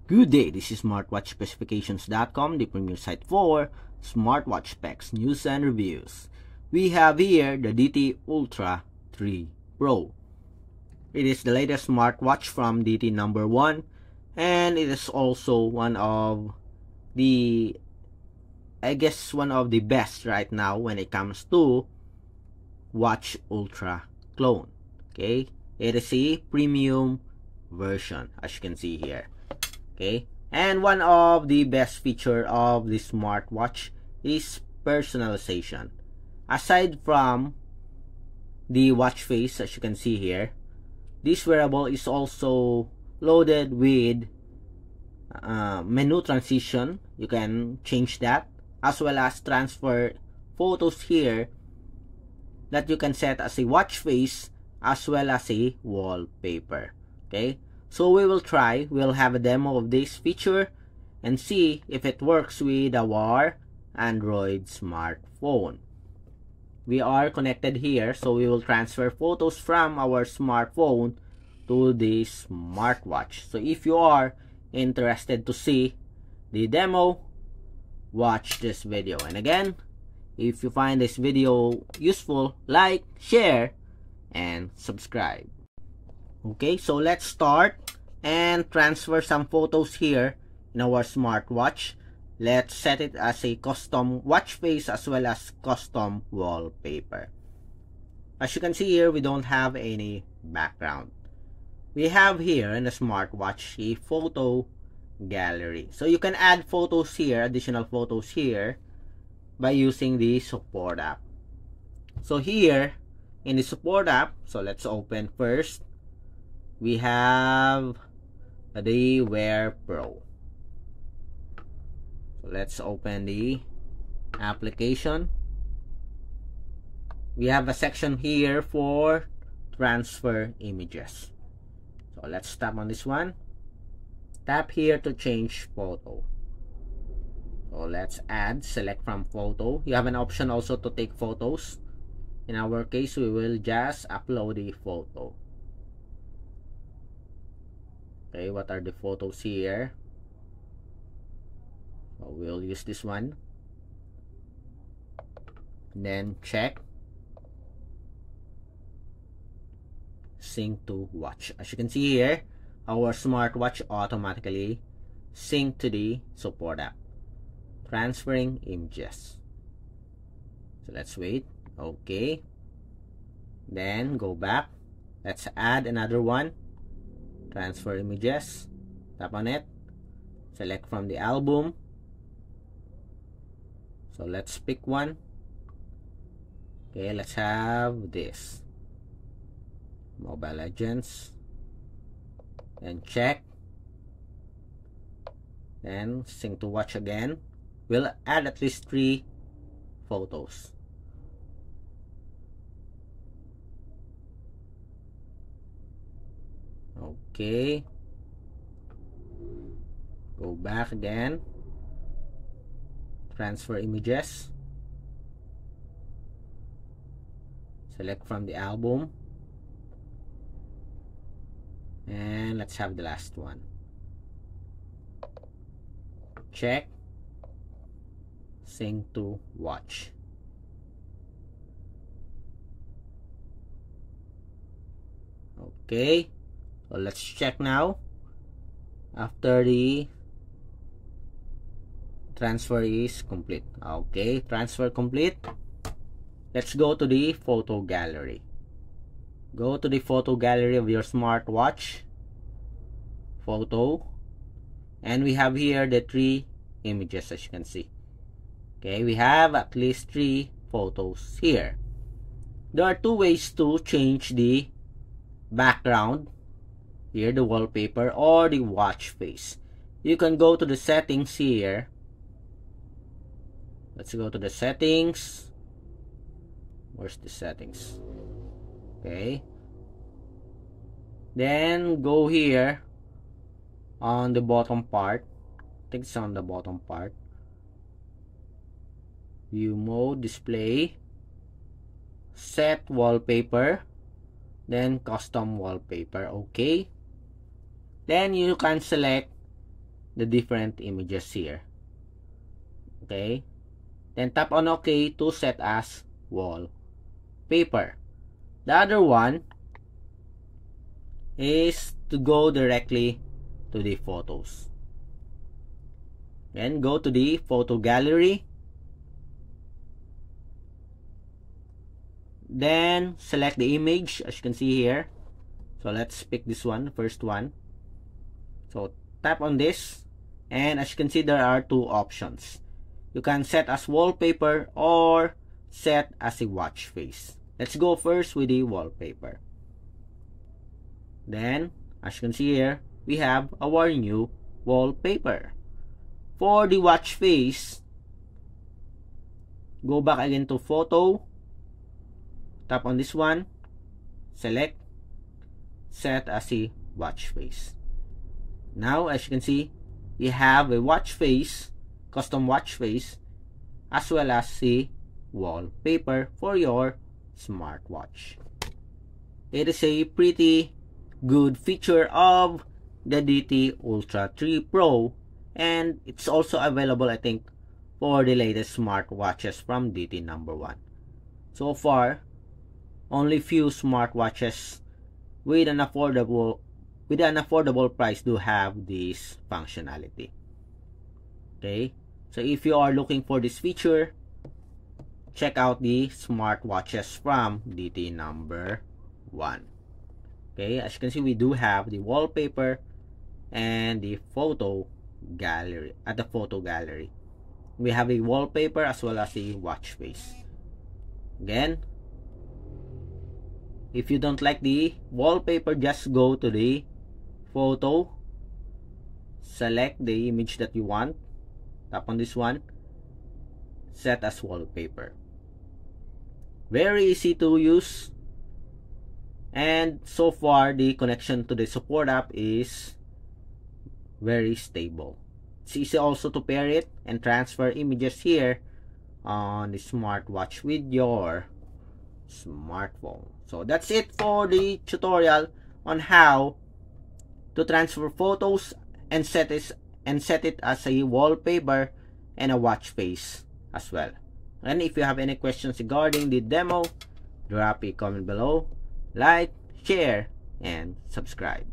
Good day, this is smartwatchspecifications.com, the premier site for smartwatch specs, news, and reviews. We have here the DT Ultra 3 Pro. It is the latest smartwatch from DT number 1, and it is also one of the, one of the best right now when it comes to Watch Ultra clone. Okay, it is a premium version, as you can see here. Okay, and one of the best feature of this smartwatch is personalization. Aside from the watch face, as you can see here, this wearable is also loaded with menu transition. You can change that, as well as transfer photos here that you can set as a watch face as well as a wallpaper. Okay, so we'll have a demo of this feature and see if it works with our Android smartphone. We are connected here, so we will transfer photos from our smartphone to the smartwatch. So if you are interested to see the demo, watch this video. And again, if you find this video useful, like, share, and subscribe. Okay, so let's start and transfer some photos here in our smartwatch. Let's set it as a custom watch face as well as custom wallpaper. As you can see here, we don't have any background. We have here in the smartwatch a photo gallery. So you can add photos here, additional photos here, by using the support app. So here in the support app, so let's open first. We have the Wear Pro. So let's open the application. We have a section here for transfer images. So let's tap on this one. Tap here to change photo. So let's add, select from photo. You have an option also to take photos. In our case, we will just upload the photo. Okay, what are the photos here? So we'll use this one. And then check. Sync to watch. As you can see here, our smartwatch automatically sync to the support app. Transferring images. So let's wait. Okay. Then go back. Let's add another one. Transfer images. Tap on it. Select from the album. So let's pick one. Okay, let's have this. Mobile Legends. Then check. Then sync to watch again. We'll add at least 3 photos. Okay. Go back again. Transfer images. Select from the album. And let's have the last one. Check. Sync to watch. Okay. So let's check now. After the transfer is complete. Okay, transfer complete. Let's go to the photo gallery. Go to the photo gallery of your smartwatch. Photo. And we have here the 3 images, as you can see. Okay, we have at least 3 photos here. There are 2 ways to change the background. Here, the wallpaper or the watch face. You can go to the settings here. Let's go to the settings. Where's the settings? Okay. Then go here on the bottom part. I think it's on the bottom part. View mode, display, set wallpaper, then custom wallpaper. Okay. Then you can select the different images here. Okay, then tap on OK to set as wallpaper. The other one is to go directly to the photos. Then go to the photo gallery. Then select the image as you can see here. So let's pick this one, first one. So tap on this, and as you can see, there are two options. You can set as wallpaper or set as a watch face. Let's go first with the wallpaper. Then as you can see here, we have our new wallpaper. For the watch face, go back again to photo, tap on this one, select, set as a watch face. Now as you can see, we have a watch face, custom watch face, as well as a wallpaper for your smartwatch. It is a pretty good feature of the DT Ultra 3 Pro, and it's also available, I think, for the latest smartwatches from DT number 1. So far, only few smartwatches with an affordable price do have this functionality. Okay, so if you are looking for this feature, check out the smartwatches from DT number 1. Okay, as you can see, we do have the wallpaper and the photo gallery. At the photo gallery, we have a wallpaper as well as a watch face. Again, if you don't like the wallpaper, just go to the photo, select the image that you want, tap on this one, set as wallpaper. Very easy to use, and so far the connection to the support app is very stable. It's easy also to pair it and transfer images here on the smartwatch with your smartphone. So that's it for the tutorial on how to transfer photos and set it as a wallpaper and a watch face as well. And if you have any questions regarding the demo, drop a comment below, like, share, and subscribe.